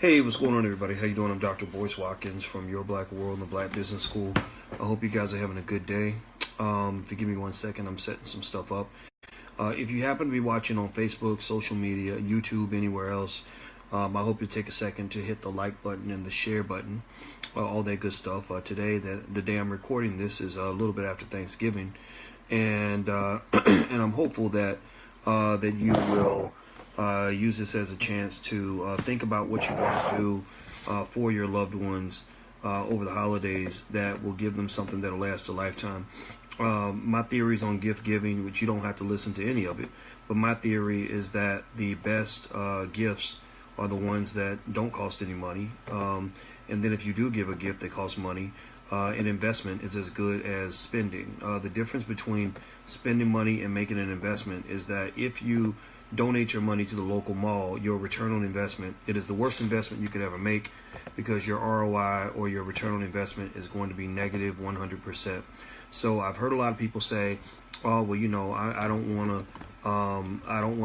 Hey, what's going on, everybody? How you doing? I'm Dr. Boyce Watkins from Your Black World and the Black Business School. I hope you guys are having a good day. If you give me 1 second, I'm setting some stuff up. If you happen to be watching on Facebook, social media, YouTube, anywhere else, I hope you take a second to hit the like button and the share button, all that good stuff. Today, the day I'm recording this is a little bit after Thanksgiving, and and I'm hopeful that that you will use this as a chance to think about what you want to do for your loved ones over the holidays that will give them something that'll last a lifetime. My theories on gift giving, which you don't have to listen to any of it, but my theory is that the best gifts are the ones that don't cost any money. And then if you do give a gift that costs money, an investment is as good as spending. The difference between spending money and making an investment is that if you donate your money to the local mall, your return on investment, it is the worst investment you could ever make, because your ROI, or your return on investment, is going to be negative 100%. So I've heard a lot of people say, oh, well, I don't want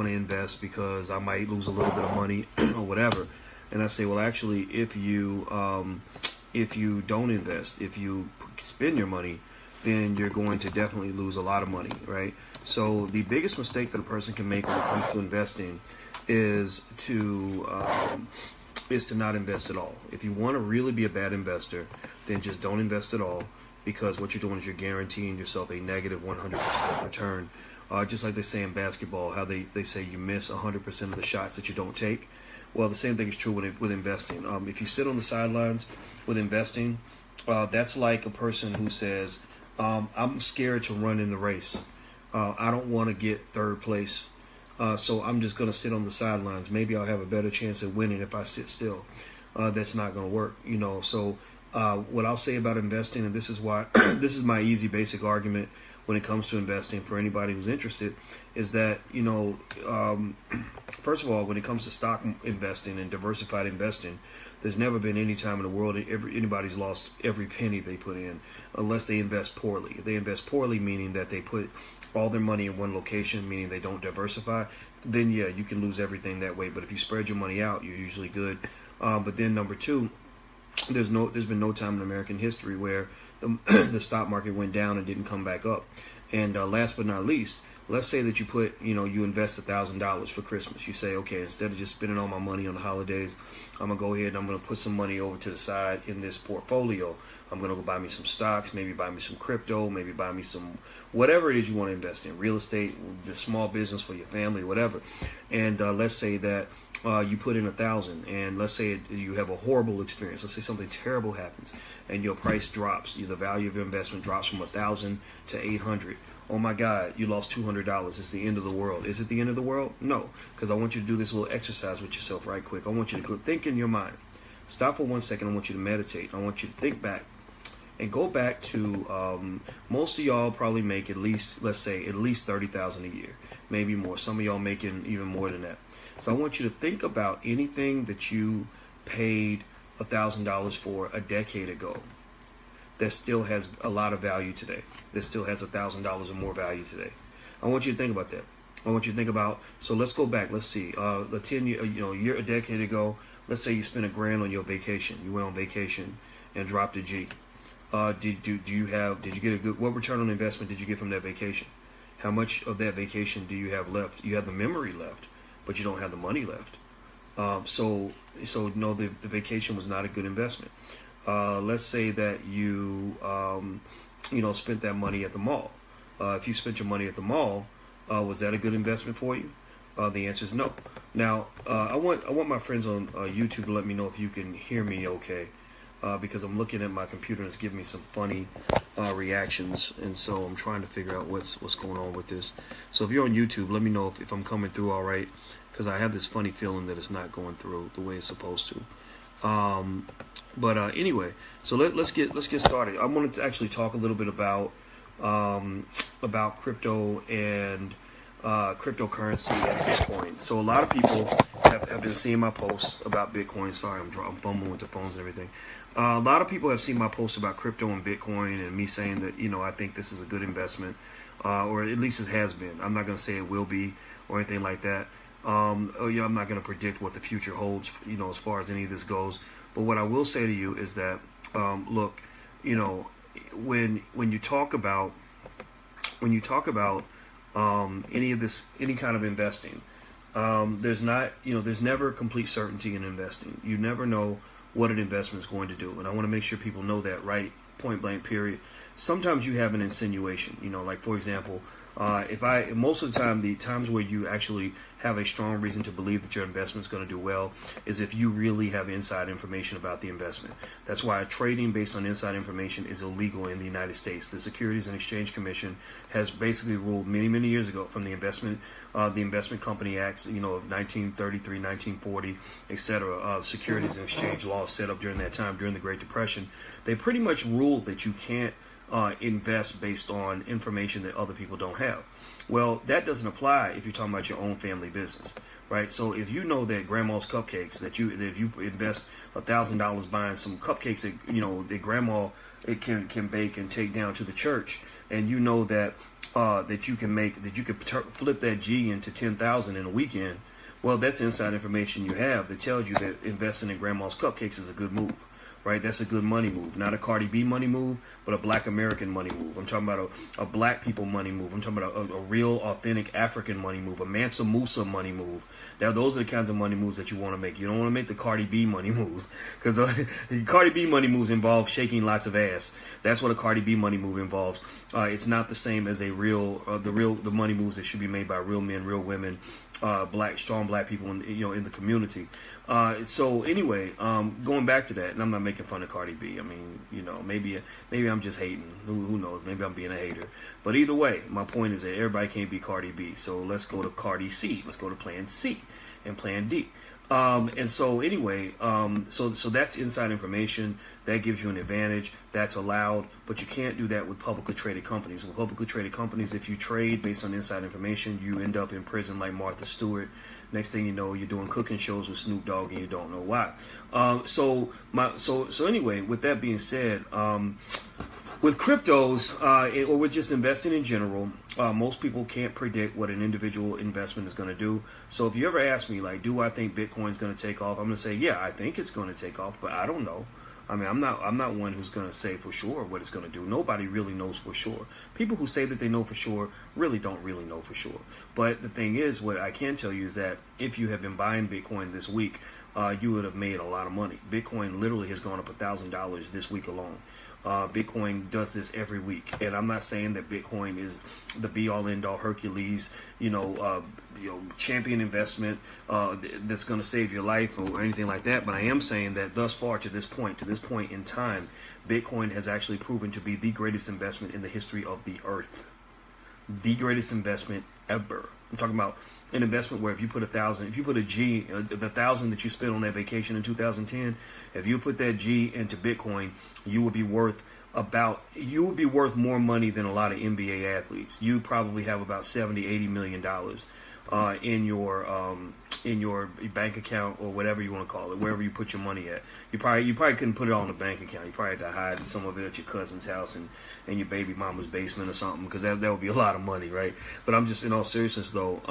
to invest because I might lose a little bit of money or whatever. And I say, well, actually, if you don't invest, if you spend your money, then you're going to definitely lose a lot of money, right? So the biggest mistake that a person can make when it comes to investing is to not invest at all. If you want to really be a bad investor, then just don't invest at all, because what you're doing is you're guaranteeing yourself a negative 100% return. Just like they say in basketball, how they say you miss 100% of the shots that you don't take. Well, the same thing is true with investing. If you sit on the sidelines with investing, that's like a person who says, I'm scared to run in the race. I don't want to get third place, so I'm just going to sit on the sidelines. Maybe I'll have a better chance of winning if I sit still. That's not going to work, So what I'll say about investing, and this is why this is my easy, basic argument when it comes to investing for anybody who's interested, is that, first of all, when it comes to stock investing and diversified investing, there's never been any time in the world anybody's lost every penny they put in, unless they invest poorly. If they invest poorly, meaning that they put all their money in one location, meaning they don't diversify, then yeah, you can lose everything that way. But if you spread your money out, you're usually good. But then number two, there's been no time in American history where the stock market went down and didn't come back up. And last but not least, let's say that you invest $1,000 for Christmas. You say, okay, instead of just spending all my money on the holidays, I'm gonna go ahead and I'm gonna put some money over to the side in this portfolio. I'm gonna go buy me some stocks, maybe buy me some crypto, maybe buy me some whatever it is you want to invest in, real estate, the small business for your family, whatever. And let's say that you put in 1,000, and let's say you have a horrible experience. Let's say something terrible happens, and your price drops. The value of your investment drops from 1,000 to 800. Oh my God, you lost $200. It's the end of the world. Is it the end of the world? No, because I want you to do this little exercise with yourself right quick. I want you to go think in your mind. Stop for 1 second. I want you to meditate. I want you to think back. And go back to most of y'all probably make at least, let's say, at least $30,000 a year, maybe more. Some of y'all making even more than that. So I want you to think about anything that you paid $1,000 for a decade ago that still has a lot of value today, that still has $1,000 or more value today. I want you to think about that. I want you to think about, so let's go back. Let's see, the 10 year, a decade ago, let's say you spent $1,000 on your vacation. You went on vacation and dropped a G. Did you get a good, what return on investment did you get from that vacation? How much of that vacation do you have left? You have the memory left, but you don't have the money left. So no, the vacation was not a good investment. Let's say that you spent that money at the mall. If you spent your money at the mall, was that a good investment for you? The answer is no. Now, I want my friends on YouTube to let me know if you can hear me okay. Because I'm looking at my computer and it's giving me some funny reactions, and so I'm trying to figure out what's going on with this. So if you're on YouTube, let me know if I'm coming through all right, because I have this funny feeling that it's not going through the way it's supposed to. But anyway, so let's get started. I wanted to actually talk a little bit about crypto and cryptocurrency and Bitcoin. So a lot of people have been seeing my posts about Bitcoin. Sorry, I'm fumbling with the phones and everything. A lot of people have seen my posts about crypto and Bitcoin, and me saying that I think this is a good investment, or at least it has been. I'm not going to say it will be or anything like that. I'm not going to predict what the future holds, as far as any of this goes. But what I will say to you is that, look, when you talk about any kind of investing, there's never complete certainty in investing. You never know what an investment is going to do, and I want to make sure people know that, right? Point blank, period. Sometimes you have an insinuation, like for example, most of the time, the times where you actually have a strong reason to believe that your investment is going to do well is if you really have inside information about the investment. That's why trading based on inside information is illegal in the United States. The Securities and Exchange Commission has basically ruled many, many years ago from the Investment Company Acts, of 1933, 1940, etc. Securities and Exchange laws set up during that time, during the Great Depression. They pretty much ruled that you can't invest based on information that other people don't have. Well, that doesn't apply if you're talking about your own family business, right? So if you know that grandma's cupcakes, that if you invest $1,000 buying some cupcakes that grandma can bake and take down to the church, and you know that you could flip that G into 10,000 in a weekend, well, that's inside information you have that tells you that investing in grandma's cupcakes is a good move. Right, that's a good money move. Not a Cardi B money move, but a Black American money move. I'm talking about a Black people money move. I'm talking about a real, authentic African money move, a Mansa Musa money move. Now, those are the kinds of money moves that you want to make. You don't want to make the Cardi B money moves, because the Cardi B money moves involve shaking lots of ass. That's what a Cardi B money move involves. It's not the same as the money moves that should be made by real men, real women, strong black people in the community. So anyway, going back to that, and I'm not making fun of Cardi B. I mean, maybe I'm just hating. Who knows? Maybe I'm being a hater. But either way, my point is that everybody can't be Cardi B. So let's go to Cardi C. Let's go to Plan C and Plan D. And so anyway, so that's inside information that gives you an advantage. That's allowed, but you can't do that with publicly traded companies. With publicly traded companies, if you trade based on inside information, you end up in prison like Martha Stewart. Next thing you know, you're doing cooking shows with Snoop Dogg and you don't know why. So anyway, with that being said, with cryptos, or with just investing in general, most people can't predict what an individual investment is going to do. So if you ever ask me, like, do I think Bitcoin is going to take off? I'm going to say, yeah, I think it's going to take off, but I don't know. I mean, I'm not one who's going to say for sure what it's going to do. Nobody really knows for sure. People who say that they know for sure really don't really know for sure. But the thing is, what I can tell you is that if you have been buying Bitcoin this week, you would have made a lot of money. Bitcoin literally has gone up $1,000 this week alone. Bitcoin does this every week, and I'm not saying that Bitcoin is the be-all, end-all Hercules, champion investment that's going to save your life or anything like that. But I am saying that thus far, to this point in time, Bitcoin has actually proven to be the greatest investment in the history of the earth, the greatest investment ever. I'm talking about an investment where if you put $1,000, if you put a G, the $1,000 that you spent on that vacation in 2010, if you put that G into Bitcoin, you would be worth more money than a lot of NBA athletes. You probably have about $70-80 million in your bank account, or whatever you want to call it, wherever you put your money at. You probably couldn't put it all in the bank account. You probably had to hide some of it at your cousin's house and your baby mama's basement or something, because that would be a lot of money, right? But I'm just, in all seriousness though,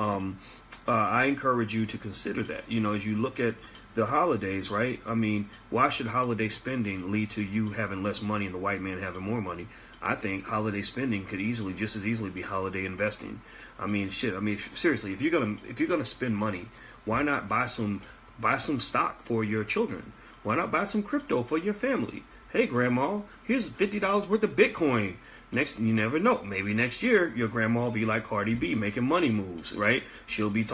I encourage you to consider that, as you look at the holidays, right? I mean, why should holiday spending lead to you having less money and the white man having more money? I think holiday spending could just as easily be holiday investing. I mean, shit. I mean, seriously, if you're gonna spend money, why not buy some stock for your children? Why not buy some crypto for your family? Hey, grandma, here's $50 worth of Bitcoin. Next, you never know. Maybe next year your grandma will be like Cardi B, making money moves, right? She'll be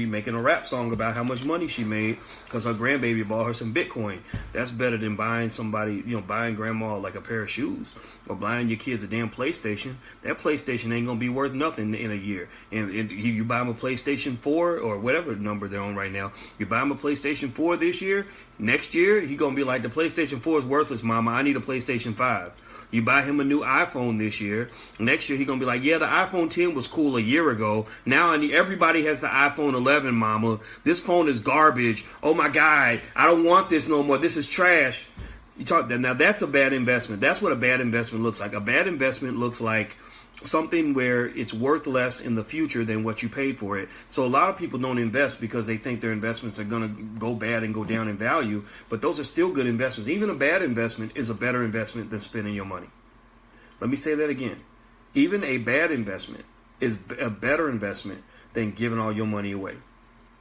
making a rap song about how much money she made because her grandbaby bought her some Bitcoin. That's better than buying grandma like a pair of shoes, or buying your kids a damn PlayStation. That PlayStation ain't gonna be worth nothing in a year. And you buy them a PlayStation 4 or whatever number they're on right now. You buy them a PlayStation 4 this year. Next year he gonna be like, the PlayStation 4 is worthless, mama. I need a PlayStation 5. You buy him a new iPhone this year. Next year, he's going to be like, yeah, the iPhone 10 was cool a year ago. Now everybody has the iPhone 11, mama. This phone is garbage. Oh, my God. I don't want this no more. This is trash. Now, that's a bad investment. That's what a bad investment looks like. A bad investment looks like something where it's worth less in the future than what you paid for it. So a lot of people don't invest because they think their investments are going to go bad and go down in value, but those are still good investments. Even a bad investment is a better investment than spending your money. Let me say that again. Even a bad investment is a better investment than giving all your money away.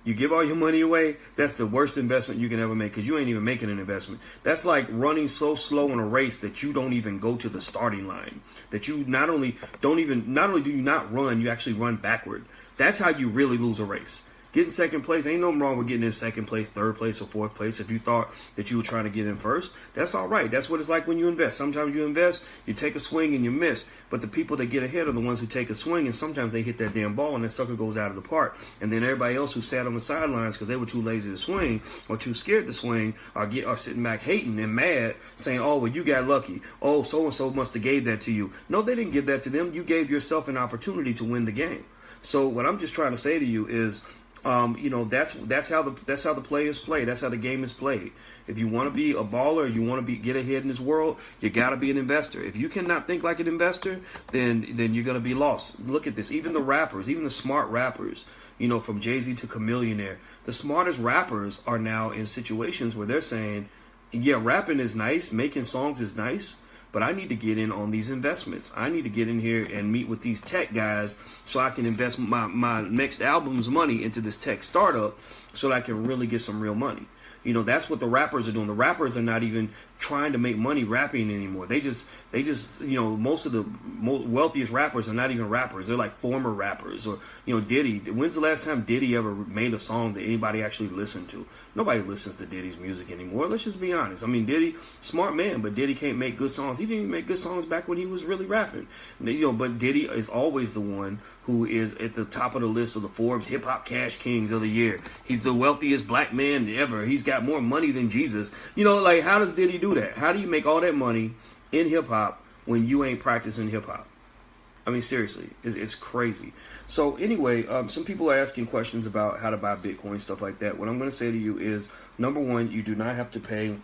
You give all your money away, that's the worst investment you can ever make because you ain't even making an investment. That's like running so slow in a race that you don't even go to the starting line. That you not only do you not run, you actually run backward. That's how you really lose a race. Getting second place, ain't nothing wrong with getting in second place, third place, or fourth place. If you thought that you were trying to get in first, that's all right. That's what it's like when you invest. Sometimes you invest, you take a swing and you miss. But the people that get ahead are the ones who take a swing, and sometimes they hit that damn ball and that sucker goes out of the park. And then everybody else who sat on the sidelines because they were too lazy to swing or too scared to swing are sitting back hating and mad, saying, "Oh, well, you got lucky. Oh, so and so must have gave that to you." No, they didn't give that to them. You gave yourself an opportunity to win the game. So what I'm just trying to say to you is, that's how the play is played. That's how the game is played. If you want to be a baller, you want to get ahead in this world, you got to be an investor. If you cannot think like an investor, then you're going to be lost. Look at this. Even the rappers, even the smart rappers, from Jay-Z to Chamillionaire, the smartest rappers are now in situations where they're saying, yeah, rapping is nice, making songs is nice, but I need to get in on these investments. I need to get in here and meet with these tech guys so I can invest my next album's money into this tech startup so that I can really get some real money. That's what the rappers are doing. The rappers are not even trying to make money rapping anymore. They just most of the wealthiest rappers are not even rappers. They're like former rappers. Or, Diddy. When's the last time Diddy ever made a song that anybody actually listened to? Nobody listens to Diddy's music anymore. Let's just be honest. I mean, Diddy, smart man, but Diddy can't make good songs. He didn't even make good songs back when he was really rapping. But Diddy is always the one who is at the top of the list of the Forbes Hip Hop Cash Kings of the year. He's the wealthiest black man ever. He's got more money than Jesus. How does Diddy do that? How do you make all that money in hip hop when you ain't practicing hip hop? I mean, seriously, it's crazy. So anyway, some people are asking questions about how to buy Bitcoin, stuff like that. What I'm going to say to you is, number one, you do not have to pay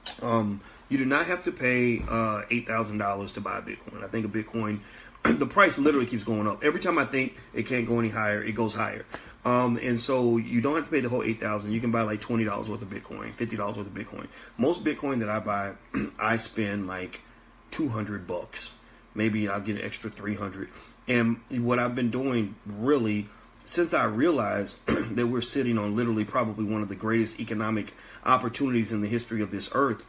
$8,000 to buy a Bitcoin. I think a Bitcoin, the price literally keeps going up. Every time I think it can't go any higher, it goes higher. And so you don't have to pay the whole $8,000. You can buy like $20 worth of Bitcoin, $50 worth of Bitcoin. Most Bitcoin that I buy, I spend like $200. Maybe I'll get an extra $300. And what I've been doing really since I realized that we're sitting on literally probably one of the greatest economic opportunities in the history of this earth,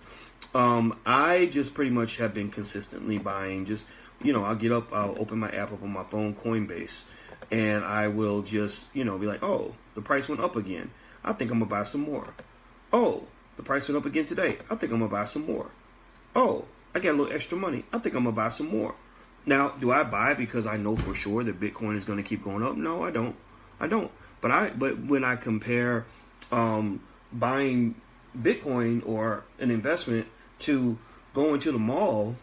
I just pretty much have been consistently buying. Just, I'll get up, I'll open my app up on my phone, Coinbase, and I will just, be like, oh, the price went up again. I think I'm going to buy some more. Oh, the price went up again today. I think I'm going to buy some more. Oh, I got a little extra money. I think I'm going to buy some more. Now, do I buy because I know for sure that Bitcoin is going to keep going up? No, I don't. But when I compare buying Bitcoin or an investment to going to the mall,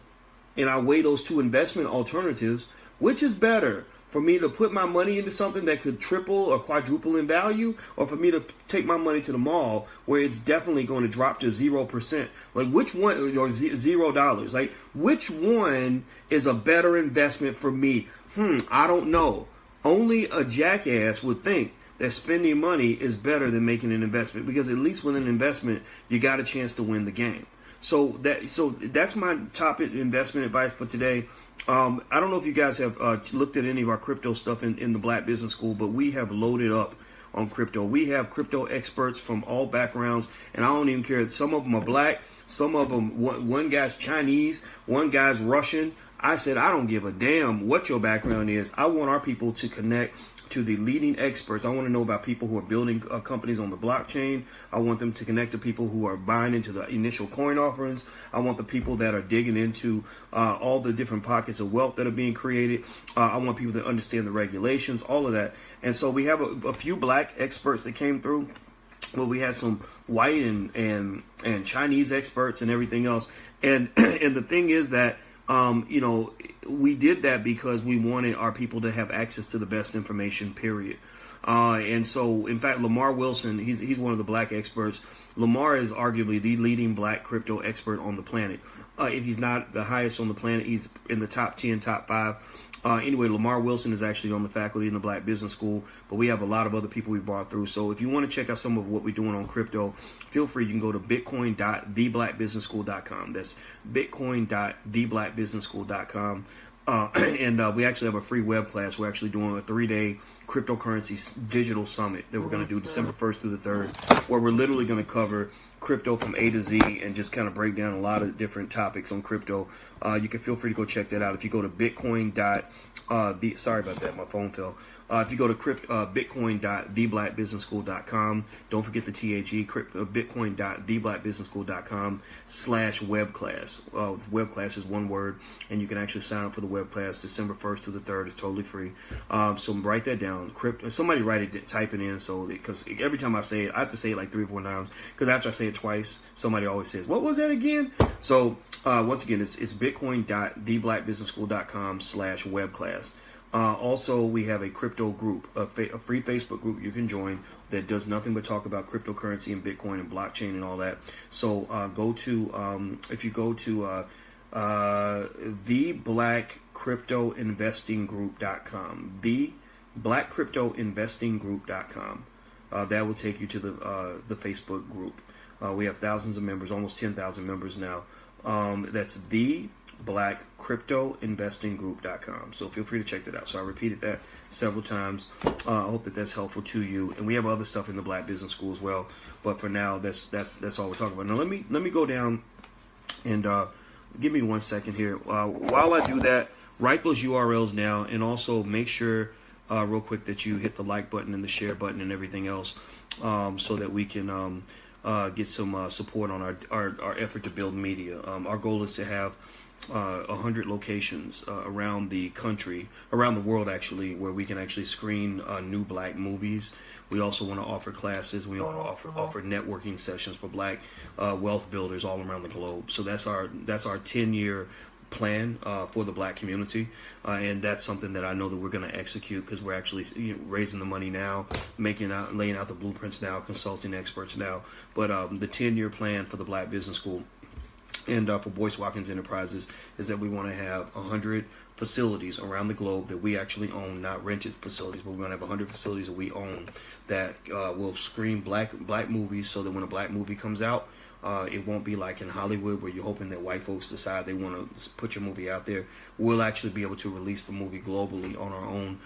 and I weigh those two investment alternatives, which is better? For me to put my money into something that could triple or quadruple in value, or for me to take my money to the mall where it's definitely going to drop to 0%? Like, which one, or $0? Like, which one is a better investment for me? I don't know. Only a jackass would think that spending money is better than making an investment, because at least with an investment, you got a chance to win the game. So that's my top investment advice for today. I don't know if you guys have looked at any of our crypto stuff in the Black Business School, but we have loaded up on crypto. We have crypto experts from all backgrounds, and I don't even care. Some of them are black, some of them, one guy's Chinese, one guy's Russian. I said, I don't give a damn what your background is. I want our people to connect to the leading experts. I want to know about people who are building companies on the blockchain. I want them to connect to people who are buying into the initial coin offerings. I want the people that are digging into all the different pockets of wealth that are being created. I want people that understand the regulations, all of that. And so we have a few black experts that came through. Well, we had some white and Chinese experts and everything else. And and the thing is that we did that because we wanted our people to have access to the best information, period. And so, in fact, Lamar Wilson, he's one of the black experts. Lamar is arguably the leading black crypto expert on the planet. If he's not the highest on the planet, he's in the top 10, top 5. Anyway, Lamar Wilson is actually on the faculty in the Black Business School, but we have a lot of other people we brought through. So if you want to check out some of what we're doing on crypto, feel free. You can go to bitcoin.theblackbusinessschool.com. That's bitcoin.theblackbusinessschool.com. And we actually have a free web class. We're actually doing a 3-day cryptocurrency digital summit that we're going to do December 1st through the 3rd, where we're literally going to cover crypto from A to Z and just kind of break down a lot of different topics on crypto. You can feel free to go check that out. If you go to sorry about that, my phone fell. If you go to bitcoin.theblackbusinessschool.com, don't forget the THE, bitcoin.theblackbusinessschool.com/web class. Web class is one word, and you can actually sign up for the web class December 1st through the 3rd. It's totally free. So write that down. Somebody write it, type it in, so because every time I say it, I have to say it like 3 or 4 times, because after I say it twice, somebody always says, what was that again? So once again, it's bitcoin.theblackbusinessschool.com/web class. Also, we have a crypto group, a free Facebook group you can join that does nothing but talk about cryptocurrency and Bitcoin and blockchain and all that. So if you go to theblackcryptoinvestinggroup.com, theblackcryptoinvestinggroup.com, that will take you to the Facebook group. We have thousands of members, almost 10,000 members now. That's theblackcryptoinvestinggroup.com. So feel free to check that out. So I repeated that several times. I hope that that's helpful to you. And we have other stuff in the Black Business School as well. But for now, that's all we're talking about. Now let me go down and give me 1 second here. While I do that, write those URLs now, and also make sure real quick that you hit the like button and the share button and everything else, so that we can get some support on our effort to build media. Our goal is to have 100 locations around the country, around the world actually, where we can actually screen new black movies. We also want to offer classes. We want to offer networking sessions for black wealth builders all around the globe. So that's our 10-year plan for the black community, and that's something that I know that we're going to execute, because we're actually raising the money now, laying out the blueprints now, consulting experts now. But the 10-year plan for the Black Business School and for Boyce Watkins Enterprises is that we want to have 100 facilities around the globe that we actually own, not rented facilities, but we're going to have 100 facilities that we own that will screen black movies, so that when a black movie comes out, it won't be like in Hollywood where you're hoping that white folks decide they want to put your movie out there. We'll actually be able to release the movie globally on our own.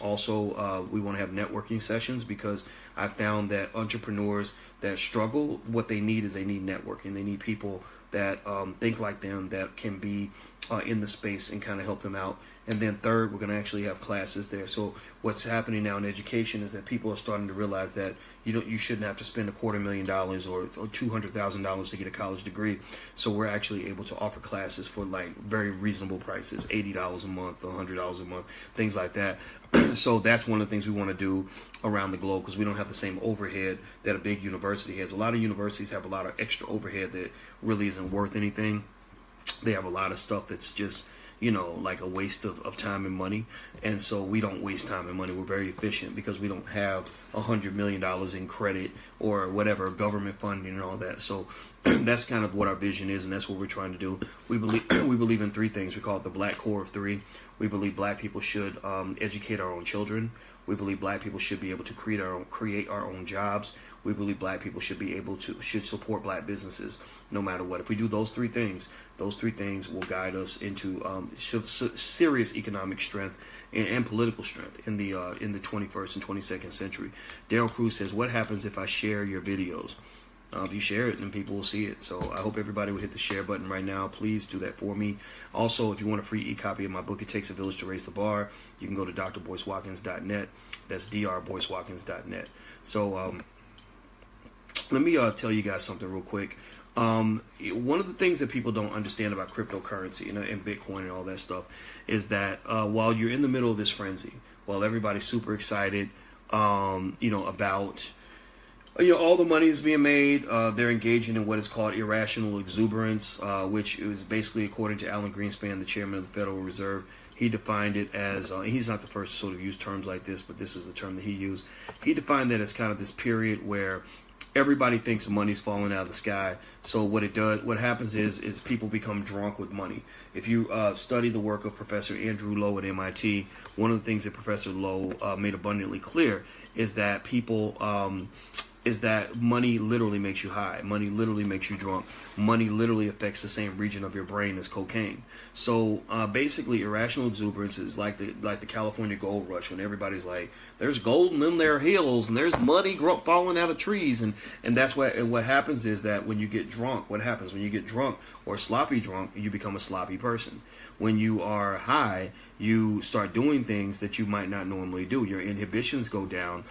Also, we want to have networking sessions, because I found that entrepreneurs that struggle, what they need is they need networking. They need people that think like them, that can be in the space and kind of help them out. And then third, we're going to actually have classes there. So what's happening now in education is that people are starting to realize that you shouldn't have to spend $250,000 or $200,000 to get a college degree. So we're actually able to offer classes for like very reasonable prices, $80 a month, $100 a month, things like that. So that's one of the things we want to do around the globe, because we don't have the same overhead that a big university has. A lot of universities have a lot of extra overhead that really isn't worth anything. They have a lot of stuff that's just, like a waste of time and money. And so we don't waste time and money. We're very efficient, because we don't have $100 million in credit or whatever, government funding and all that. So that's kind of what our vision is, and that's what we're trying to do. We believe in 3 things. We call it the Black Core of 3. We believe black people should educate our own children. We believe black people should be able to create our own jobs. We believe black people should support black businesses no matter what. If we do those 3 things will guide us into serious economic strength and political strength in the 21st and 22nd century. Daryl Cruz says, what happens if I share your videos? If you share it, then people will see it. So I hope everybody will hit the share button right now. Please do that for me. Also, if you want a free e-copy of my book, It Takes a Village to Raise the Bar, you can go to drboycewatkins.net. That's drboycewatkins.net. So let me tell you guys something real quick. One of the things that people don't understand about cryptocurrency and Bitcoin and all that stuff is that while you're in the middle of this frenzy, while everybody's super excited, about all the money is being made, they're engaging in what is called irrational exuberance, which is basically, according to Alan Greenspan, the chairman of the Federal Reserve, he defined it as, he's not the first to sort of use terms like this, but this is the term that he used. He defined that as kind of this period where everybody thinks money's falling out of the sky. So what happens is people become drunk with money. If you study the work of Professor Andrew Lowe at MIT, one of the things that Professor Lowe made abundantly clear is that is that money literally makes you high. Money literally makes you drunk. Money literally affects the same region of your brain as cocaine. So basically, irrational exuberance is like the California gold rush, when everybody's like, "There's gold in their hills, and there's money falling out of trees," and that's what happens is that when you get drunk, what happens when you get drunk or sloppy drunk, you become a sloppy person. When you are high, you start doing things that you might not normally do. Your inhibitions go down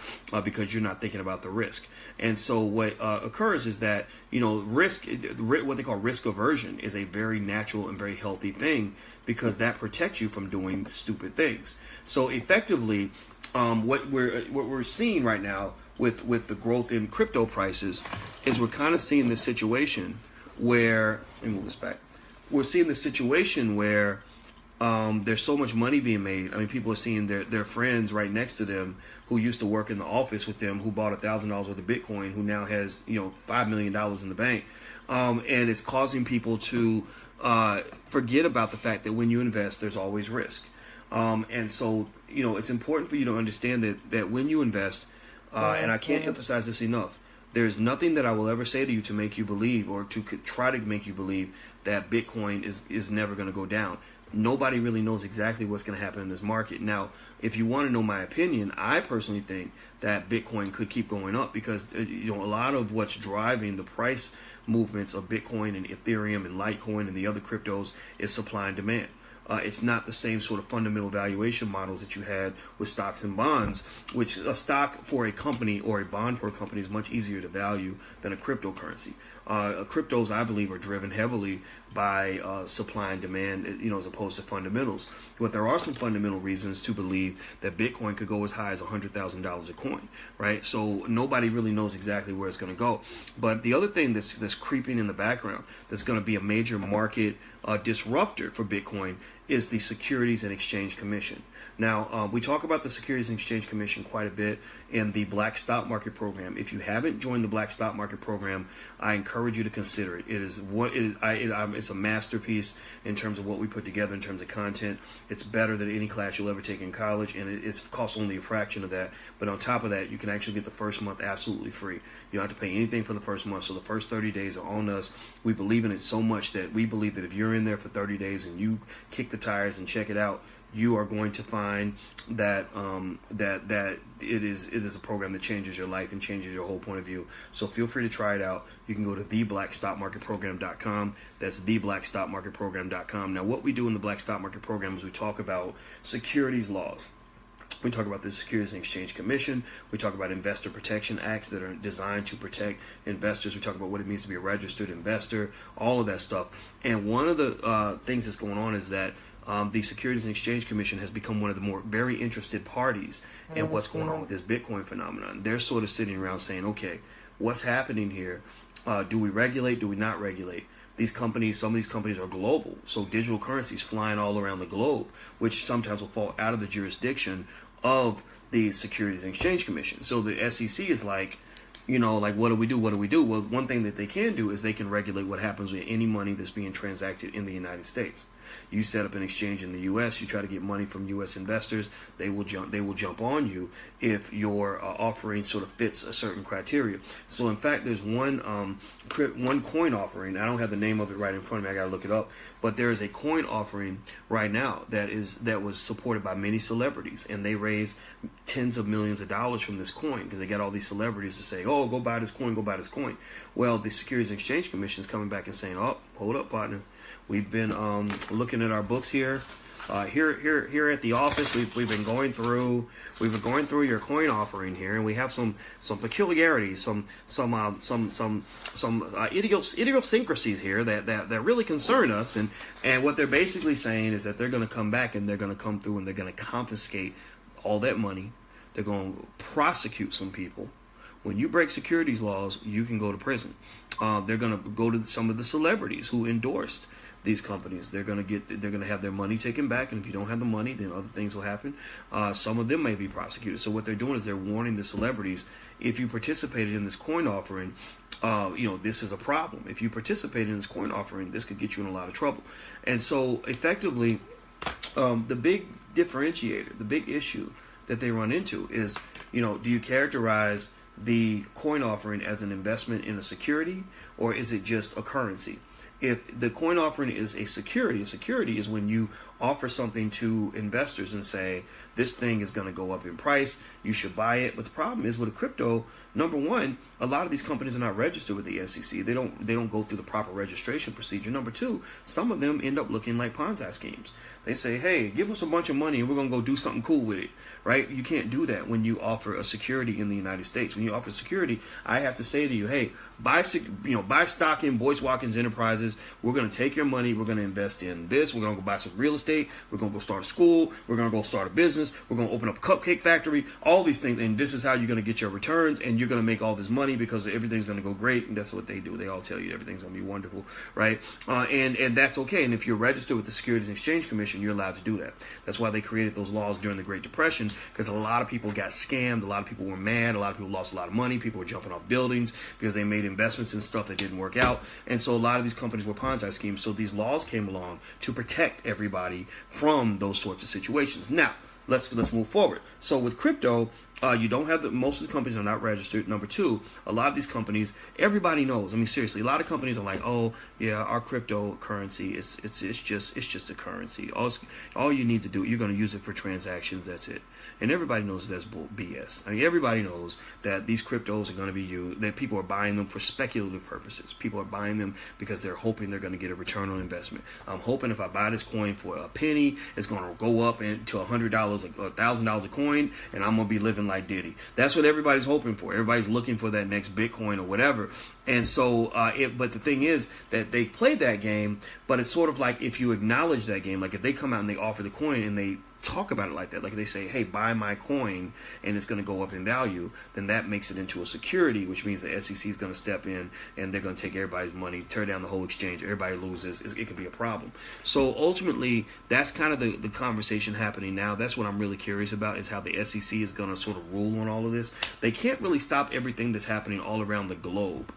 because you're not thinking about the risk. And so what occurs is that, risk, what they call risk aversion, is a very natural and very healthy thing, because that protects you from doing stupid things. So effectively, what we're seeing right now with the growth in crypto prices is we're kind of seeing this situation where, let me move this back. We're seeing this situation where there's so much money being made. I mean, people are seeing their friends right next to them who used to work in the office with them, who bought $1,000 worth of Bitcoin, who now has $5 million in the bank, and it's causing people to forget about the fact that when you invest, there's always risk. And so it's important for you to understand that when you invest, and I can't emphasize this enough, there's nothing that I will ever say to you to make you believe, or to try to make you believe, that Bitcoin is never going to go down. Nobody really knows exactly what's going to happen in this market. Now, if you want to know my opinion, I personally think that Bitcoin could keep going up, because a lot of what's driving the price movements of Bitcoin and Ethereum and Litecoin and the other cryptos is supply and demand. It's not the same sort of fundamental valuation models that you had with stocks and bonds, which a stock for a company or a bond for a company is much easier to value than a cryptocurrency. Cryptos, I believe, are driven heavily by supply and demand, as opposed to fundamentals. But there are some fundamental reasons to believe that Bitcoin could go as high as $100,000 a coin, right? So nobody really knows exactly where it's going to go. But the other thing that's creeping in the background, that's going to be a major market disruptor for Bitcoin, is the Securities and Exchange Commission. Now, we talk about the Securities and Exchange Commission quite a bit in the Black Stock Market Program. If you haven't joined the Black Stock Market Program, I encourage you to consider it. It's a masterpiece in terms of what we put together in terms of content. It's better than any class you'll ever take in college, and it costs only a fraction of that. But on top of that, you can actually get the first month absolutely free. You don't have to pay anything for the first month, so the first 30 days are on us. We believe in it so much that we believe that if you're in there for 30 days and you kick the tires and check it out, you are going to find that that it is a program that changes your life and changes your whole point of view. So feel free to try it out. You can go to theblackstockmarketprogram.com. That's theblackstockmarketprogram.com. Now, what we do in the Black Stock Market Program is we talk about securities laws. We talk about the Securities and Exchange Commission. We talk about investor protection acts that are designed to protect investors. We talk about what it means to be a registered investor, all of that stuff. And one of the things that's going on is that the Securities and Exchange Commission has become one of the more very interested parties in what's going on with this Bitcoin phenomenon. They're sort of sitting around saying, okay, what's happening here? Do we regulate? Do we not regulate? These companies, some of these companies are global, so digital currencies flying all around the globe, which sometimes will fall out of the jurisdiction of the Securities and Exchange Commission. So the SEC is like, what do we do? What do we do? Well, one thing that they can do is they can regulate what happens with any money that's being transacted in the United States. You set up an exchange in the U.S., you try to get money from U.S. investors, they will jump on you if your offering sort of fits a certain criteria. So in fact, there's one coin offering. I don't have the name of it right in front of me. I got to look it up. But there is a coin offering right now that was supported by many celebrities, and they raised tens of millions of dollars from this coin because they got all these celebrities to say, "Oh, go buy this coin, go buy this coin." Well, the Securities and Exchange Commission is coming back and saying, "Oh, hold up, partner. We've been looking at our books here. Here at the office, we've been going through your coin offering here, and we have some peculiarities, some idiosyncrasies here that really concern us." And what they're basically saying is that they're going to come back and they're going to come through and they're going to confiscate all that money. They're going to prosecute some people. When you break securities laws, you can go to prison. They're going to go to some of the celebrities who endorsed these companies. They're going to have their money taken back, and if you don't have the money, then other things will happen. Some of them may be prosecuted. So what they're doing is they're warning the celebrities: if you participated in this coin offering, this is a problem. If you participated in this coin offering, this could get you in a lot of trouble. And so effectively, the big differentiator, the big issue that they run into is, do you characterize the coin offering as an investment in a security, or is it just a currency? If the coin offering is a security is when you offer something to investors and say, this thing is going to go up in price, you should buy it. But the problem is with a crypto, number one, a lot of these companies are not registered with the SEC. They don't go through the proper registration procedure. Number two, some of them end up looking like Ponzi schemes. They say, hey, give us a bunch of money and we're going to go do something cool with it, right? You can't do that when you offer a security in the United States. When you offer security, I have to say to you, hey, buy stock in Boyce Watkins Enterprises. We're going to take your money. We're going to invest in this. We're going to go buy some real estate. We're going to go start a school. We're going to go start a business. We're going to open up a cupcake factory, all these things. And this is how you're going to get your returns. And you're going to make all this money because everything's going to go great. And that's what they do. They all tell you everything's going to be wonderful, right? And that's okay. And if you're registered with the Securities and Exchange Commission, you're allowed to do that. That's why they created those laws during the Great Depression, because a lot of people got scammed. A lot of people were mad. A lot of people lost a lot of money. People were jumping off buildings because they made investments in stuff that didn't work out. And so a lot of these companies were Ponzi schemes. So these laws came along to protect everybody from those sorts of situations. Now, let's move forward. So with crypto, you don't have most of the companies are not registered. Number two, a lot of these companies, everybody knows. I mean, seriously, a lot of companies are like, oh yeah, our cryptocurrency, it's just a currency. All you need to do, you're going to use it for transactions. That's it. And everybody knows that's BS. I mean, everybody knows that these cryptos are going to be used, that people are buying them for speculative purposes. People are buying them because they're hoping they're going to get a return on investment. I'm hoping if I buy this coin for a penny, it's going to go up to $100, $1,000 a coin, and I'm going to be living like Diddy. That's what everybody's hoping for. Everybody's looking for that next Bitcoin or whatever. And so, but the thing is that they play that game, but it's sort of like if you acknowledge that game, like if they come out and they offer the coin and they talk about it like that, like they say, hey, buy my coin and it's going to go up in value, then that makes it into a security, which means the SEC is going to step in and they're going to take everybody's money, tear down the whole exchange, everybody loses. It could be a problem. So ultimately, that's kind of the conversation happening now. That's what I'm really curious about, is how the SEC is going to sort of rule on all of this. They can't really stop everything that's happening all around the globe,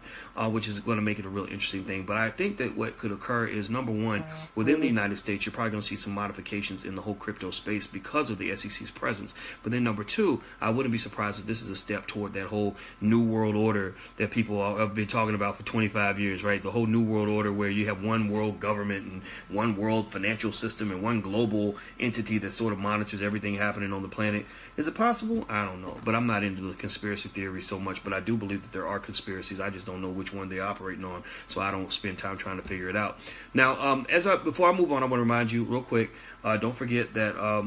which is going to make it a really interesting thing. But I think that what could occur is, number one, within the United States, you're probably going to see some modifications in the whole crypto space because of the SEC's presence. But then number two, I wouldn't be surprised if this is a step toward that whole new world order that people have been talking about for 25 years, right? The whole new world order where you have one world government and one world financial system and one global entity that sort of monitors everything happening on the planet. Is it possible? I don't know. But I'm not into the conspiracy theory so much, but I do believe that there are conspiracies. I just don't know which one they're operating on, so I don't spend time trying to figure it out. Now, before I move on, I want to remind you real quick, don't forget that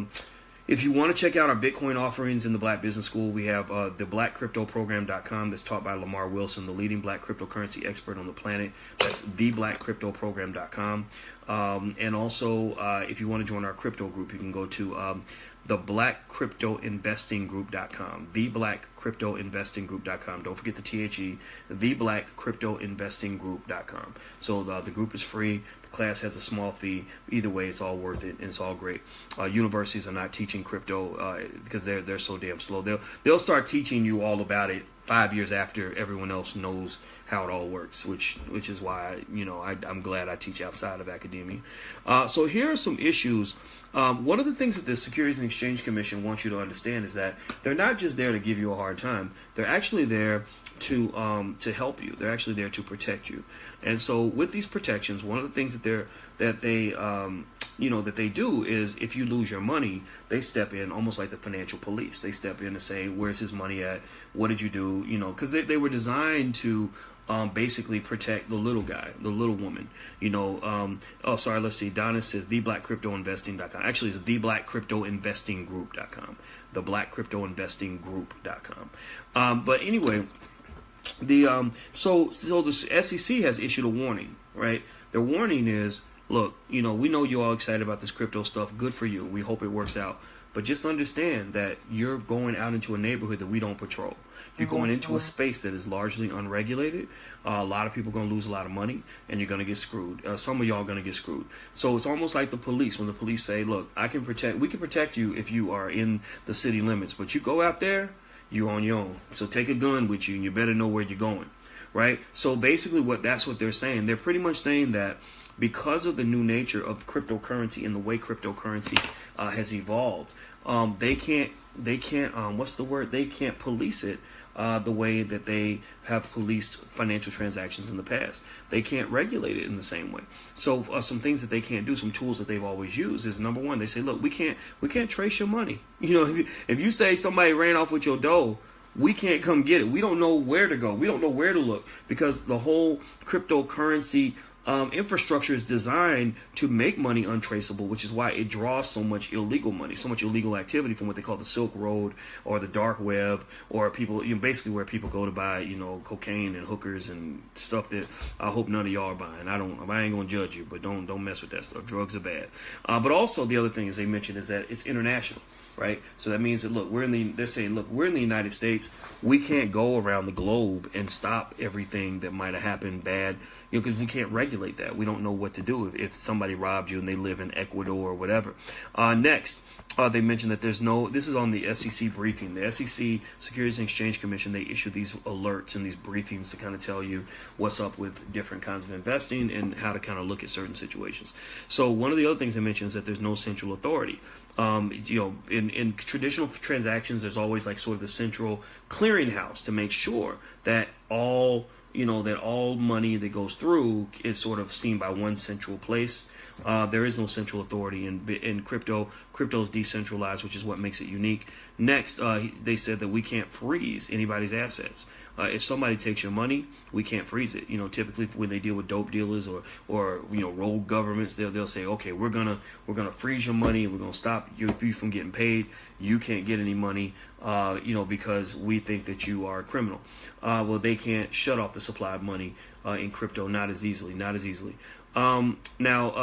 if you want to check out our Bitcoin offerings in the Black Business School, we have the blackcryptoprogram.com that's taught by Lamar Wilson, the leading black cryptocurrency expert on the planet. That's theblackcryptoprogram.com. And also, if you want to join our crypto group, you can go to theblackcryptoinvestinggroup.com. Theblackcryptoinvestinggroup.com. Don't forget the THE. Theblackcryptoinvestinggroup.com. So the group is free. The class has a small fee. Either way, it's all worth it and it's all great. Universities are not teaching crypto because they're so damn slow. They'll start teaching you all about it 5 years after everyone else knows how it all works, which is why I'm glad I teach outside of academia. So here are some issues. One of the things that the Securities and Exchange Commission wants you to understand is that they're not just there to give you a hard time. They're actually there to help you. They're actually there to protect you. And so with these protections, one of the things that they do is, if you lose your money, they step in almost like the financial police. They step in and say, where's his money at? What did you do? Because they were designed to basically protect the little guy, the little woman. Let's see. Donna says theblackcryptoinvesting.com. Actually, it's theblackcryptoinvestinggroup.com. Theblackcryptoinvestinggroup.com. But anyway, so the SEC has issued a warning, right? The warning is, look, we know you're all excited about this crypto stuff. Good for you. We hope it works out. But just understand that you're going out into a neighborhood that we don't patrol. You're going into a space that is largely unregulated. A lot of people are going to lose a lot of money, and you're going to get screwed. Some of y'all are going to get screwed. So it's almost like the police. When the police say, look, we can protect you if you are in the city limits, but you go out there, you're on your own. So take a gun with you, and you better know where you're going, right? So basically that's what they're saying. They're pretty much saying that because of the new nature of cryptocurrency and the way cryptocurrency has evolved, they can't they can't police it the way that they have policed financial transactions in the past. They can't regulate it in the same way. So some things that they can't do, some tools that they've always used is, number one, they say, look, we can't trace your money. You know, if you say somebody ran off with your dough, we can't come get it. We don't know where to go. We don't know where to look, because the whole cryptocurrency infrastructure is designed to make money untraceable, which is why it draws so much illegal money, so much illegal activity from what they call the Silk Road or the dark web, or people, basically where people go to buy, cocaine and hookers and stuff that I hope none of y'all are buying. I ain't gonna judge you, but don't mess with that stuff. Drugs are bad. But also the other thing is they mentioned is that it's international. Right, so that means that they're saying we're in the United States. We can't go around the globe and stop everything that might have happened bad, because we can't regulate that. We don't know what to do if somebody robbed you and they live in Ecuador or whatever. Next, they mentioned that this is on the SEC briefing. The SEC, Securities and Exchange Commission, they issue these alerts and these briefings to kind of tell you what's up with different kinds of investing and how to kind of look at certain situations. So one of the other things they mentioned is that there's no central authority. In traditional transactions, there's always like sort of the central clearinghouse to make sure that all money that goes through is sort of seen by one central place. There is no central authority in crypto. Crypto's decentralized, which is what makes it unique. Next, they said that we can't freeze anybody's assets. If somebody takes your money, we can't freeze it. Typically when they deal with dope dealers or rogue governments, they'll say, okay, we're gonna freeze your money and we're gonna stop you from getting paid. You can't get any money, because we think that you are a criminal. Well, they can't shut off the supply of money in crypto, not as easily. Now,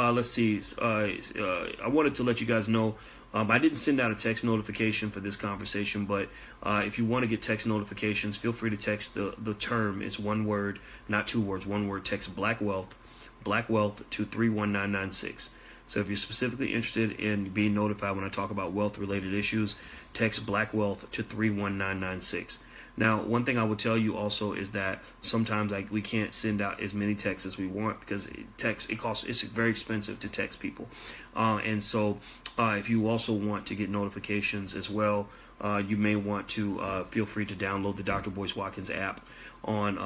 let's see. I wanted to let you guys know. I didn't send out a text notification for this conversation, but if you want to get text notifications, feel free to text the term. It's one word, not two words, one word. Text Black Wealth to 31996. So if you're specifically interested in being notified when I talk about wealth-related issues, text Black Wealth to 31996. Now, one thing I will tell you also is that sometimes we can't send out as many texts as we want, because it's very expensive to text people. And so if you also want to get notifications as well, you may want to feel free to download the Dr. Boyce Watkins app on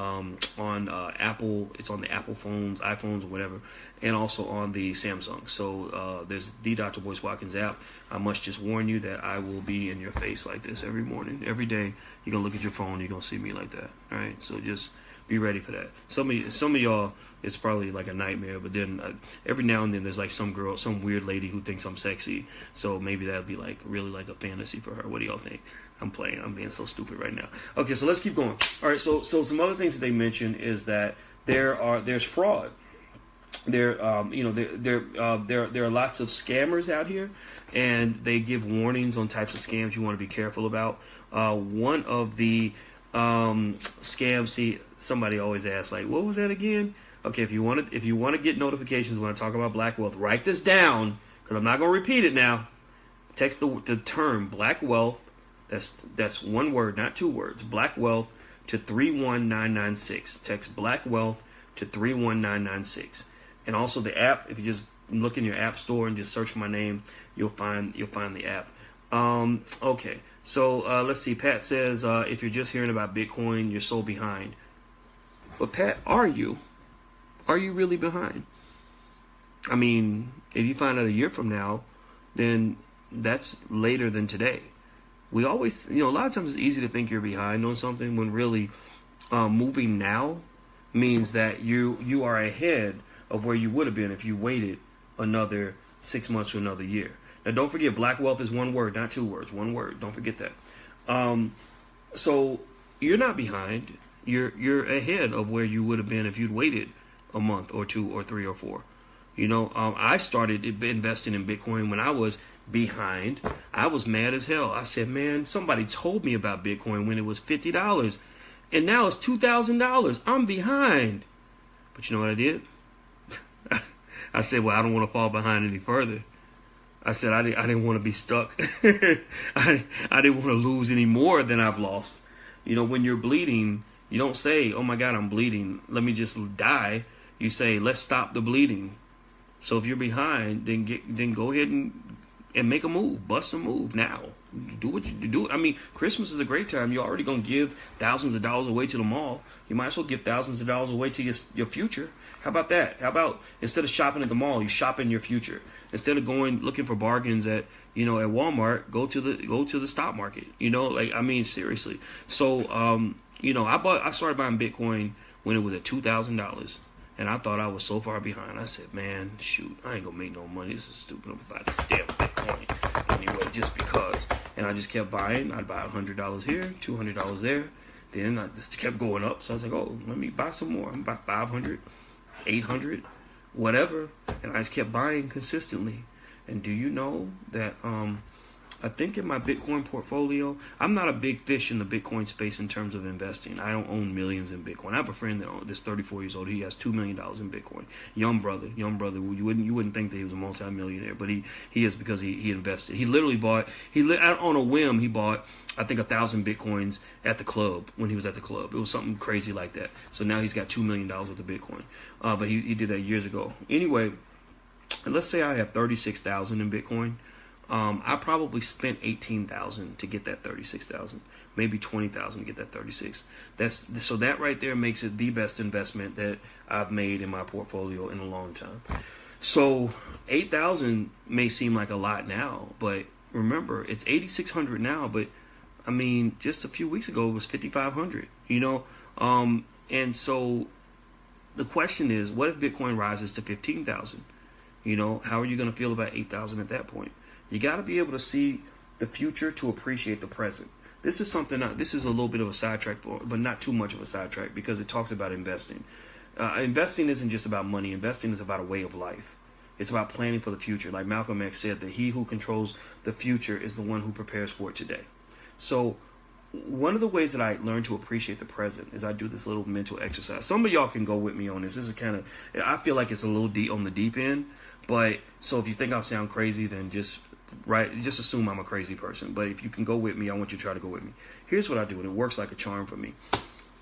Apple. It's on the Apple phones, iPhones, or whatever, and also on the Samsung. So there's the Dr. Boyce Watkins app. I must just warn you that I will be in your face like this every morning, every day. You're gonna look at your phone, you're gonna see me like that. All right, so just be ready for that. Some of y'all, it's probably like a nightmare, but then every now and then there's like some weird lady who thinks I'm sexy, so maybe that'll be like really like a fantasy for her. What do y'all think? I'm being so stupid right now. Okay, so let's keep going. All right, so some other things that they mention is that there's fraud. There are lots of scammers out here, and they give warnings on types of scams you want to be careful about. One of the scams, see, somebody always asks, like, what was that again? Okay, if you want to get notifications when I talk about Black Wealth, write this down, because I'm not going to repeat it now. Text the term Black Wealth. That's one word, not two words. Black Wealth to 31996. Text Black Wealth to 31996. And also the app, if you just look in your app store and just search for my name, you'll find the app. Okay, so let's see. Pat says, if you're just hearing about Bitcoin, you're so behind. But Pat, are you? Are you really behind? I mean, if you find out a year from now, then that's later than today. We always, a lot of times it's easy to think you're behind on something when really moving now means that you are ahead of where you would have been if you waited another 6 months or another year. Now, don't forget, Black Wealth is one word, not two words. One word. Don't forget that. So you're not behind. You're ahead of where you would have been if you'd waited a month or two or three or four. I started investing in Bitcoin when I was behind. I was mad as hell. I said, man, somebody told me about Bitcoin when it was $50, and now it's $2,000. I'm behind. But you know what I did? I said, well, I don't want to fall behind any further. I said, I didn't want to be stuck. I didn't want to lose any more than I've lost. When you're bleeding, you don't say, oh my God, I'm bleeding, let me just die. You say, let's stop the bleeding. So if you're behind, then go ahead and make a move, bust a move now. Do what you do. I mean, Christmas is a great time. You're already going to give thousands of dollars away to the mall. You might as well give thousands of dollars away to your future. How about that? How about instead of shopping at the mall, you shop in your future? Instead of going looking for bargains at Walmart, go to the stock market. Seriously. So I started buying Bitcoin when it was at $2,000. And I thought I was so far behind. I said, man, shoot, I ain't gonna make no money. This is stupid. I'm about this damn Bitcoin anyway, just because. And I just kept buying. I'd buy $100 here, $200 there. Then I just kept going up. So I was like, oh, let me buy some more. I'm about 500, 800, whatever. And I just kept buying consistently. And do you know that I think in my Bitcoin portfolio, I'm not a big fish in the Bitcoin space in terms of investing. I don't own millions in Bitcoin. I have a friend that's 34 years old. He has $2 million in Bitcoin. Young brother. You wouldn't think that he was a multimillionaire, but he is, because he invested. He literally bought, on a whim, he bought, I think, 1,000 Bitcoins at the club when he was at the club. It was something crazy like that. So now he's got $2 million worth of Bitcoin. But he did that years ago. Anyway, let's say I have 36,000 in Bitcoin. I probably spent 18,000 to get that 36,000, maybe 20,000 to get that 36. So that right there makes it the best investment that I've made in my portfolio in a long time. So 8,000 may seem like a lot now, but remember, it's 8,600 now. But I mean, just a few weeks ago it was 5,500. And so the question is, what if Bitcoin rises to 15,000? How are you going to feel about 8,000 at that point? You got to be able to see the future to appreciate the present. This is a little bit of a sidetrack, but not too much of a sidetrack, because it talks about investing. Investing isn't just about money. Investing is about a way of life. It's about planning for the future. Like Malcolm X said, that he who controls the future is the one who prepares for it today. So one of the ways that I learn to appreciate the present is I do this little mental exercise. Some of y'all can go with me on this. This is I feel like it's a little deep on the deep end. But so if you think I sound crazy, then just assume I'm a crazy person. But if you can go with me, I want you to try to go with me. Here's what I do, and it works like a charm for me.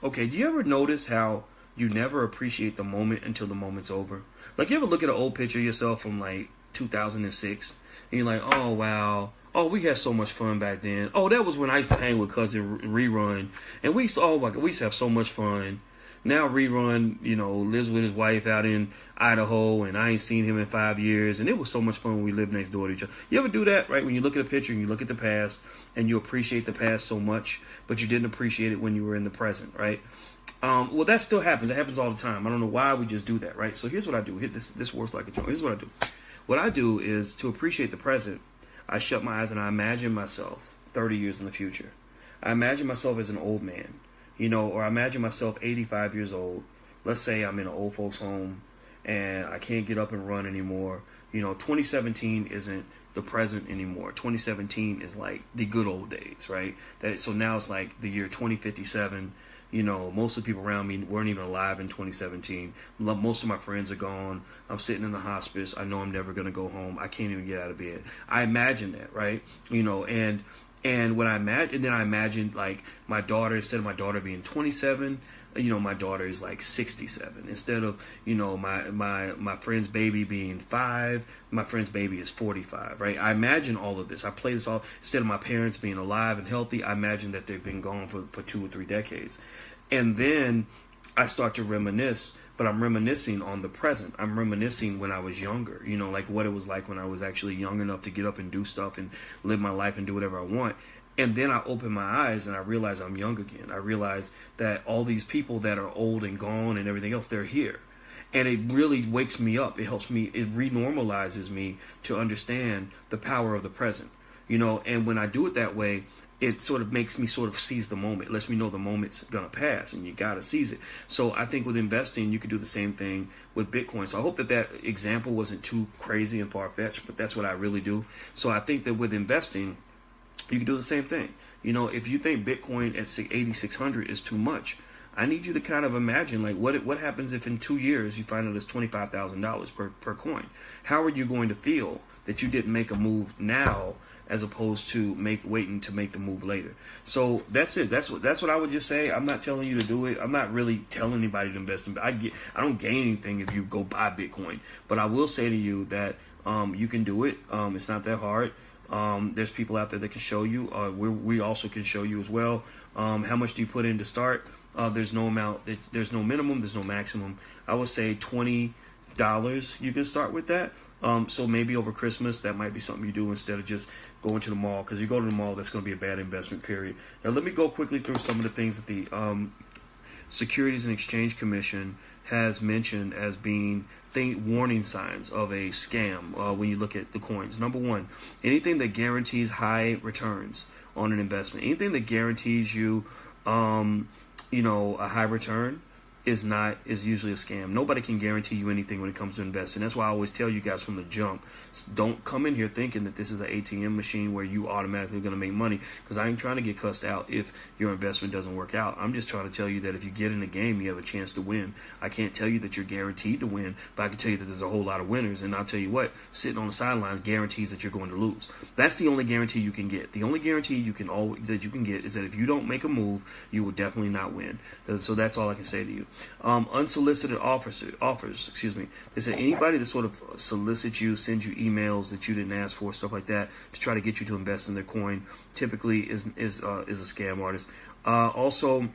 Okay, do you ever notice how you never appreciate the moment until the moment's over? Like, you ever look at an old picture of yourself from like 2006, and you're like, oh wow, oh, we had so much fun back then. Oh, that was when I used to hang with cousin Rerun, and we used to have so much fun. Now Rerun, lives with his wife out in Idaho, and I ain't seen him in 5 years, and it was so much fun when we lived next door to each other. You ever do that, right? When you look at a picture and you look at the past, and you appreciate the past so much, but you didn't appreciate it when you were in the present, right? Well, that still happens. It happens all the time. I don't know why we just do that, right? So here's what I do. This works like a joke. Here's what I do. What I do is, to appreciate the present, I shut my eyes and I imagine myself 30 years in the future. I imagine myself as an old man. Or I imagine myself 85 years old. Let's say I'm in an old folks home and I can't get up and run anymore. 2017 isn't the present anymore. 2017 is like the good old days, right? So now it's like the year 2057. Most of the people around me weren't even alive in 2017. Most of my friends are gone. I'm sitting in the hospice. I know I'm never going to go home. I can't even get out of bed. I imagine that, right? And when I imagine like my daughter, instead of my daughter being 27, my daughter is like 67. Instead of, my friend's baby being 5, my friend's baby is 45, right? I imagine all of this. I play this all, instead of my parents being alive and healthy, I imagine that they've been gone for 2 or 3 decades. And then I start to reminisce, but I'm reminiscing on the present. I'm reminiscing when I was younger, like what it was like when I was actually young enough to get up and do stuff and live my life and do whatever I want. And then I open my eyes and I realize I'm young again. I realize that all these people that are old and gone and everything else, they're here. And it really wakes me up. It helps me, it renormalizes me to understand the power of the present. And when I do it that way, it sort of makes me sort of seize the moment. It lets me know the moment's gonna pass, and you gotta seize it. So I think with investing, you could do the same thing with Bitcoin. So I hope that that example wasn't too crazy and far fetched, but that's what I really do. So I think that with investing, you can do the same thing. You know, if you think Bitcoin at 8,600 is too much, I need you to kind of imagine, like, what happens if in 2 years you find out it's $25,000 per coin? How are you going to feel that you didn't make a move now, as opposed to waiting to make the move later? So that's it. That's what I would just say. I'm not telling you to do it. I'm not really telling anybody to invest in. I don't gain anything if you go buy Bitcoin, but I will say to you that you can do it. It's not that hard. There's people out there that can show you. We also can show you as well. How much do you put in to start? There's no amount. There's no minimum. There's no maximum. I would say $20. You can start with that. So maybe over Christmas, that might be something you do instead of just going to the mall. Because you go to the mall, that's going to be a bad investment period. Now, let me go quickly through some of the things that the Securities and Exchange Commission has mentioned as being warning signs of a scam when you look at the coins. Number one, anything that guarantees high returns on an investment, anything that guarantees you, a high return, is usually a scam. Nobody can guarantee you anything when it comes to investing. That's why I always tell you guys from the jump, don't come in here thinking that this is an ATM machine where you automatically going to make money, because I ain't trying to get cussed out if your investment doesn't work out. I'm just trying to tell you that if you get in the game, you have a chance to win. I can't tell you that you're guaranteed to win, but I can tell you that there's a whole lot of winners, and I'll tell you what, sitting on the sidelines guarantees that you're going to lose. That's the only guarantee you can get. The only guarantee you can get is that if you don't make a move, you will definitely not win. So that's all I can say to you. Unsolicited offers. They said anybody that sort of solicits you, sends you emails that you didn't ask for, stuff like that, to try to get you to invest in their coin, typically is a scam artist. Also,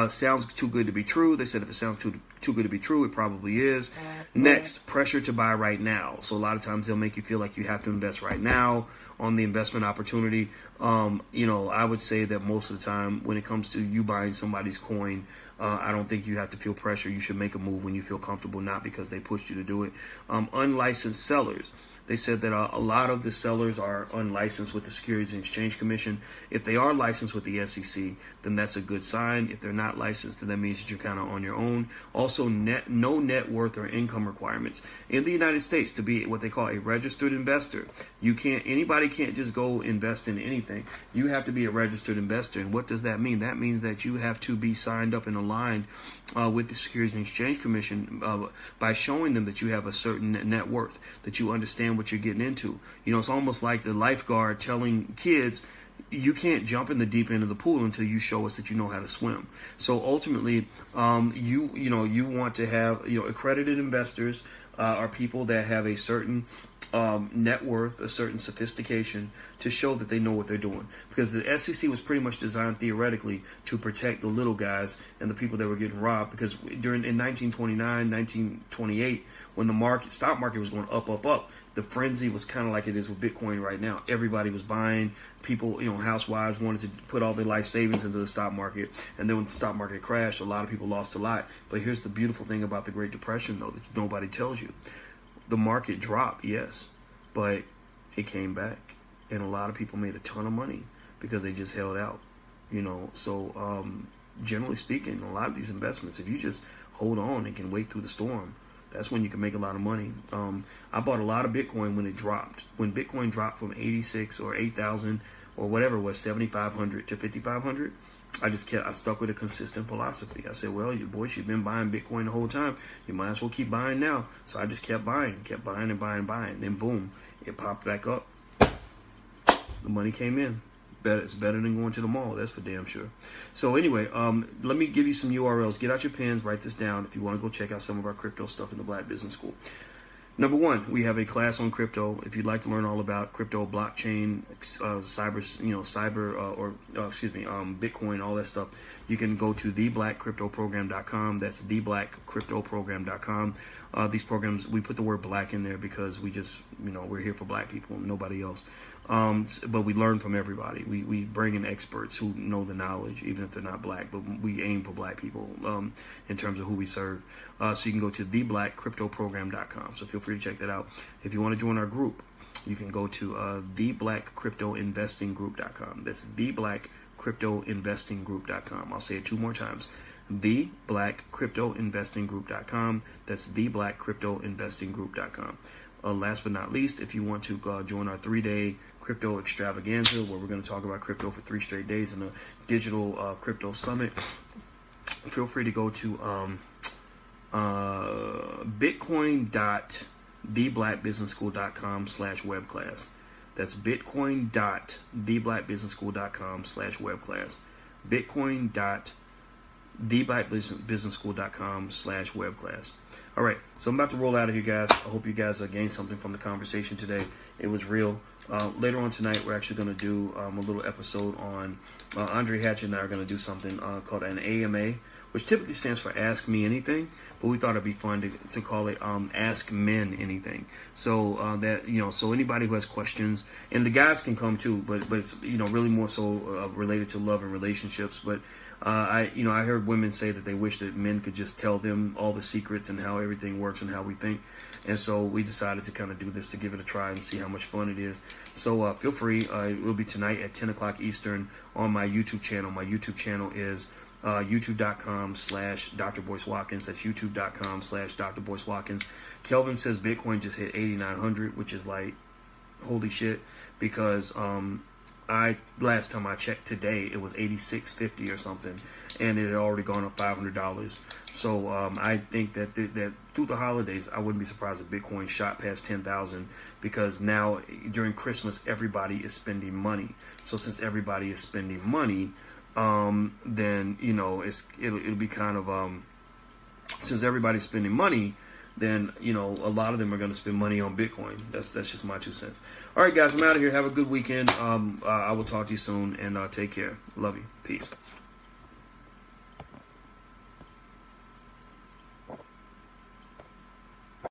sounds too good to be true. They said if it sounds too good to be true, it probably is. Next, pressure to buy right now. So a lot of times they'll make you feel like you have to invest right now on the investment opportunity. I would say that most of the time when it comes to you buying somebody's coin, I don't think you have to feel pressure. You should make a move when you feel comfortable, not because they pushed you to do it. Unlicensed sellers. They said that a lot of the sellers are unlicensed with the Securities and Exchange Commission. If they are licensed with the SEC, then that's a good sign. If they're not licensed, then that means that you're kind of on your own. Also, no net worth or income requirements. In the United States, to be what they call a registered investor, anybody can't just go invest in anything. You have to be a registered investor. And what does that mean? That means that you have to be signed up and aligned with the Securities and Exchange Commission by showing them that you have a certain net worth, that you understand what you're getting into. It's almost like the lifeguard telling kids, you can't jump in the deep end of the pool until you show us that you know how to swim. So ultimately, you want to have accredited investors are people that have a certain net worth, a certain sophistication to show that they know what they're doing. Because the SEC was pretty much designed theoretically to protect the little guys and the people that were getting robbed. Because in 1929, 1928, when the stock market was going up, the frenzy was kind of like it is with Bitcoin right now. Everybody was buying. People, housewives wanted to put all their life savings into the stock market. And then when the stock market crashed, a lot of people lost a lot. But here's the beautiful thing about the Great Depression, though, that nobody tells you. The market dropped, yes, but it came back. And a lot of people made a ton of money because they just held out, So generally speaking, a lot of these investments, if you just hold on and can wait through the storm, that's when you can make a lot of money. I bought a lot of Bitcoin when it dropped. When Bitcoin dropped from 86 or 8,000 or whatever it was, 7,500 to 5,500, I stuck with a consistent philosophy. I said, well, you've been buying Bitcoin the whole time. You might as well keep buying now. So I just kept buying and buying. Then boom, it popped back up. The money came in. It's better than going to the mall. That's for damn sure. So anyway, let me give you some URLs. Get out your pens. Write this down if you want to go check out some of our crypto stuff in the Black Business School. Number one, we have a class on crypto. If you'd like to learn all about crypto, blockchain, Bitcoin, all that stuff, you can go to theblackcryptoprogram.com. That's theblackcryptoprogram.com. These programs, we put the word black in there because we just, we're here for black people, nobody else. But we learn from everybody. We bring in experts who know the knowledge, even if they're not black, but we aim for black people in terms of who we serve. So you can go to theblackcryptoprogram.com. So feel free to check that out. If you want to join our group, you can go to theblackcryptoinvestinggroup.com. That's theblackcryptoinvestinggroup.com. I'll say it 2 more times. Theblackcryptoinvestinggroup.com. That's theblackcryptoinvestinggroup.com. Last but not least, if you want to join our 3-day crypto extravaganza, where we're going to talk about crypto for 3 straight days in a digital crypto summit, feel free to go to bitcoin.theblackbusinessschool.com/webclass. That's bitcoin.theblackbusinessschool.com/webclass. bitcoin.theblackbusinessschool.com/webclass. All right, so I'm about to roll out of here, guys. I hope you guys gained something from the conversation today. It was real. Later on tonight, we're actually going to do a little episode on Andre Hatchett and I are going to do something called an AMA, which typically stands for Ask Me Anything, but we thought it'd be fun to call it Ask Men Anything. So so anybody who has questions, and the guys can come too, but it's really more so related to love and relationships. But I heard women say that they wish that men could just tell them all the secrets and how everything works and how we think. And so we decided to kind of do this to give it a try and see how much fun it is. So feel free. It will be tonight at 10 o'clock Eastern on my YouTube channel. My YouTube channel is youtube.com/Dr. Boyce Watkins. That's youtube.com/Dr. Boyce Watkins. Kelvin says Bitcoin just hit 8,900, which is like, holy shit, because last time I checked today, it was 86.50 or something, and it had already gone up $500. So I think that through the holidays, I wouldn't be surprised if Bitcoin shot past 10,000, because now during Christmas, everybody is spending money. So since everybody is spending money, then it'll be kind of since everybody's spending money, then a lot of them are going to spend money on Bitcoin. That's just my 2 cents. All right, guys, I'm out of here. Have a good weekend. I will talk to you soon, and take care. Love you. Peace.